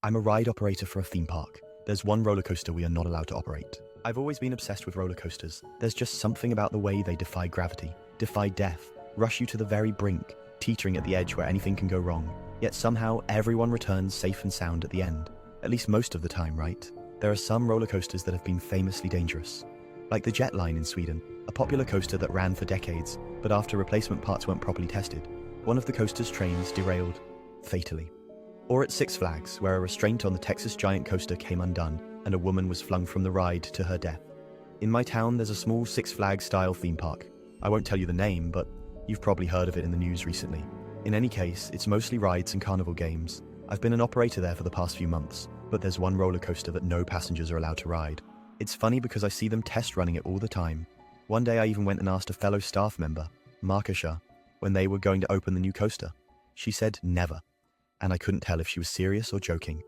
I'm a ride operator for a theme park. There's one roller coaster we are not allowed to operate. I've always been obsessed with roller coasters. There's just something about the way they defy gravity, defy death, rush you to the very brink, teetering at the edge where anything can go wrong. Yet somehow everyone returns safe and sound at the end. At least most of the time, right? There are some roller coasters that have been famously dangerous. Like the Jetline in Sweden, a popular coaster that ran for decades, but after replacement parts weren't properly tested, one of the coaster's trains derailed fatally. Or at Six Flags, where a restraint on the Texas Giant coaster came undone and a woman was flung from the ride to her death. In my town, there's a small Six Flags-style theme park. I won't tell you the name, but you've probably heard of it in the news recently. In any case, it's mostly rides and carnival games. I've been an operator there for the past few months, but there's one roller coaster that no passengers are allowed to ride. It's funny because I see them test running it all the time. One day I even went and asked a fellow staff member, Markisha, when they were going to open the new coaster. She said never, and I couldn't tell if she was serious or joking.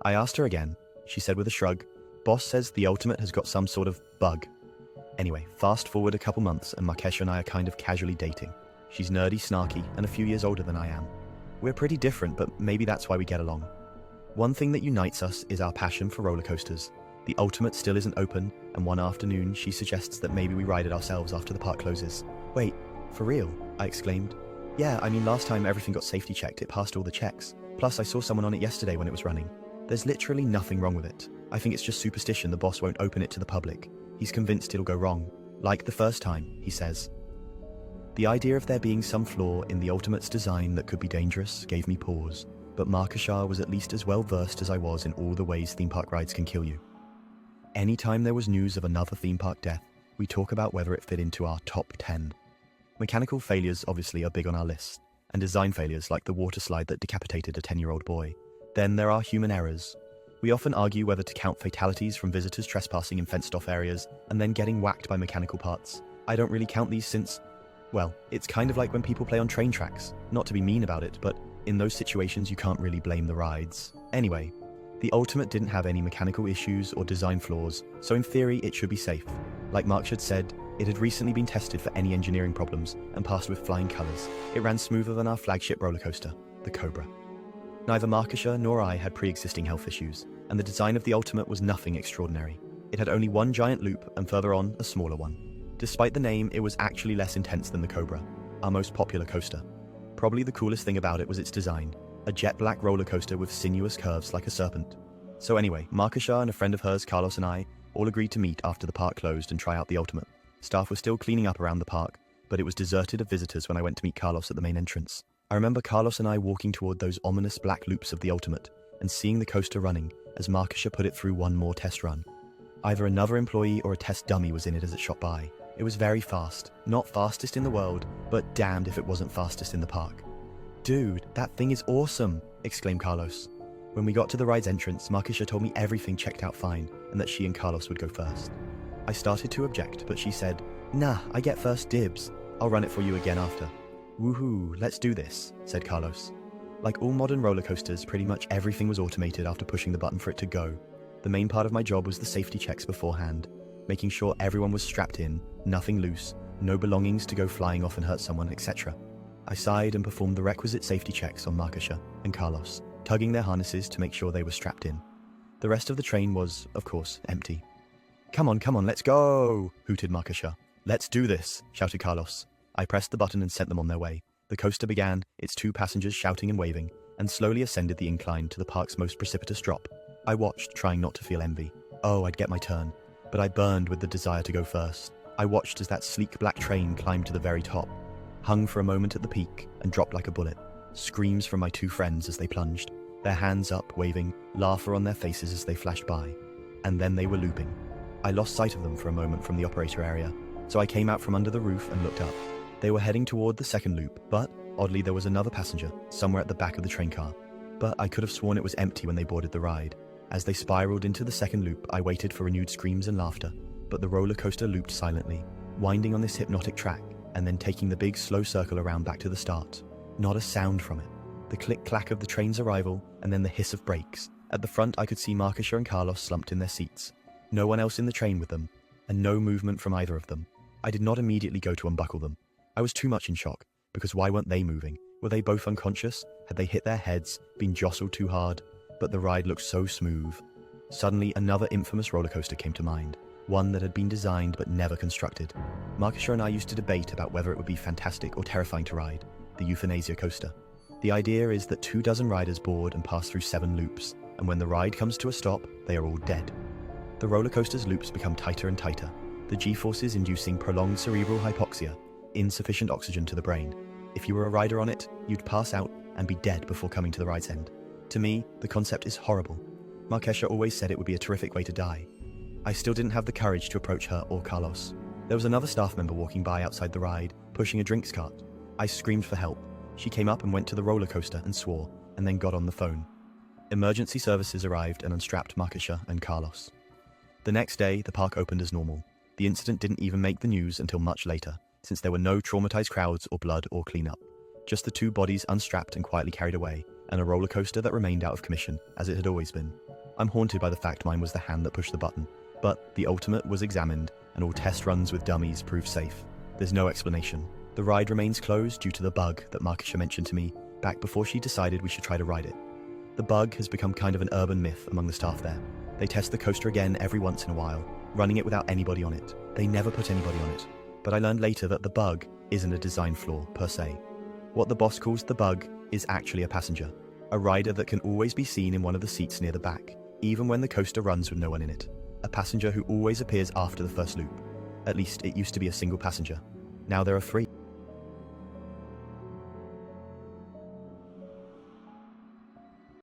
I asked her again. She said with a shrug, "Boss says the Ultimate has got some sort of bug." Anyway, fast forward a couple months and Markesha and I are kind of casually dating. She's nerdy, snarky, and a few years older than I am. We're pretty different, but maybe that's why we get along. One thing that unites us is our passion for roller coasters. The Ultimate still isn't open, and one afternoon she suggests that maybe we ride it ourselves after the park closes. "Wait, for real?" I exclaimed. "Yeah, I mean last time everything got safety checked, it passed all the checks. Plus I saw someone on it yesterday when it was running. There's literally nothing wrong with it. I think it's just superstition the boss won't open it to the public. He's convinced it'll go wrong. Like the first time," he says. The idea of there being some flaw in the Ultimate's design that could be dangerous gave me pause, but Markashar was at least as well versed as I was in all the ways theme park rides can kill you. Anytime there was news of another theme park death, we talk about whether it fit into our top 10. Mechanical failures obviously are big on our list, and design failures like the water slide that decapitated a 10-year-old boy. Then there are human errors. We often argue whether to count fatalities from visitors trespassing in fenced-off areas and then getting whacked by mechanical parts. I don't really count these since, well, it's kind of like when people play on train tracks. Not to be mean about it, but in those situations you can't really blame the rides. Anyway, the Ultimate didn't have any mechanical issues or design flaws, so in theory it should be safe. Like Mark had said, it had recently been tested for any engineering problems and passed with flying colours. It ran smoother than our flagship roller coaster, the Cobra. Neither Markisha nor I had pre-existing health issues, and the design of the Ultimate was nothing extraordinary. It had only one giant loop and further on, a smaller one. Despite the name, it was actually less intense than the Cobra, our most popular coaster. Probably the coolest thing about it was its design, a jet black roller coaster with sinuous curves like a serpent. So anyway, Markisha and a friend of hers, Carlos, and I all agreed to meet after the park closed and try out the Ultimate. Staff were still cleaning up around the park, but it was deserted of visitors when I went to meet Carlos at the main entrance. I remember Carlos and I walking toward those ominous black loops of the Ultimate and seeing the coaster running as Markisha put it through one more test run. Either another employee or a test dummy was in it as it shot by. It was very fast. Not fastest in the world, but damned if it wasn't fastest in the park. "Dude, that thing is awesome!" exclaimed Carlos. When we got to the ride's entrance, Markisha told me everything checked out fine and that she and Carlos would go first. I started to object, but she said, "Nah, I get first dibs. I'll run it for you again after." "Woohoo, let's do this," said Carlos. Like all modern roller coasters, pretty much everything was automated after pushing the button for it to go. The main part of my job was the safety checks beforehand, making sure everyone was strapped in, nothing loose, no belongings to go flying off and hurt someone, etc. I sighed and performed the requisite safety checks on Markisha and Carlos, tugging their harnesses to make sure they were strapped in. The rest of the train was, of course, empty. Come on, let's go!" hooted Markisha. "Let's do this," shouted Carlos. I pressed the button and sent them on their way. The coaster began, its two passengers shouting and waving, and slowly ascended the incline to the park's most precipitous drop. I watched, trying not to feel envy. Oh, I'd get my turn. But I burned with the desire to go first. I watched as that sleek black train climbed to the very top, hung for a moment at the peak, and dropped like a bullet. Screams from my two friends as they plunged, their hands up, waving, laughter on their faces as they flashed by. And then they were looping. I lost sight of them for a moment from the operator area, so I came out from under the roof and looked up. They were heading toward the second loop, but, oddly, there was another passenger, somewhere at the back of the train car. But I could have sworn it was empty when they boarded the ride. As they spiraled into the second loop, I waited for renewed screams and laughter, but the roller coaster looped silently, winding on this hypnotic track, and then taking the big slow circle around back to the start. Not a sound from it. The click-clack of the train's arrival, and then the hiss of brakes. At the front, I could see Markisha and Carlos slumped in their seats. No one else in the train with them, and no movement from either of them. I did not immediately go to unbuckle them. I was too much in shock, because why weren't they moving? Were they both unconscious? Had they hit their heads, been jostled too hard? but the ride looked so smooth. Suddenly, another infamous roller coaster came to mind, one that had been designed but never constructed. Markisha and I used to debate about whether it would be fantastic or terrifying to ride, the Euthanasia coaster. The idea is that 24 riders board and pass through 7 loops, and when the ride comes to a stop, they are all dead. The roller coaster's loops become tighter and tighter, the G-forces inducing prolonged cerebral hypoxia, insufficient oxygen to the brain. If you were a rider on it, you'd pass out and be dead before coming to the ride's end. To me, the concept is horrible. Markisha always said it would be a terrific way to die. I still didn't have the courage to approach her or Carlos. There was another staff member walking by outside the ride, pushing a drinks cart. I screamed for help. She came up and went to the roller coaster and swore, and then got on the phone. Emergency services arrived and unstrapped Markisha and Carlos. The next day, the park opened as normal. The incident didn't even make the news until much later, since there were no traumatized crowds or blood or cleanup. Just the 2 bodies unstrapped and quietly carried away, and a roller coaster that remained out of commission, as it had always been. I'm haunted by the fact mine was the hand that pushed the button, but the Ultimate was examined, and all test runs with dummies proved safe. There's no explanation. The ride remains closed due to the bug that Markisha mentioned to me back before she decided we should try to ride it. The bug has become kind of an urban myth among the staff there. They test the coaster again every once in a while, running it without anybody on it. They never put anybody on it. But I learned later that the bug isn't a design flaw, per se. What the boss calls the bug is actually a passenger, a rider that can always be seen in one of the seats near the back, even when the coaster runs with no one in it. A passenger who always appears after the first loop. At least it used to be a single passenger. Now there are 3.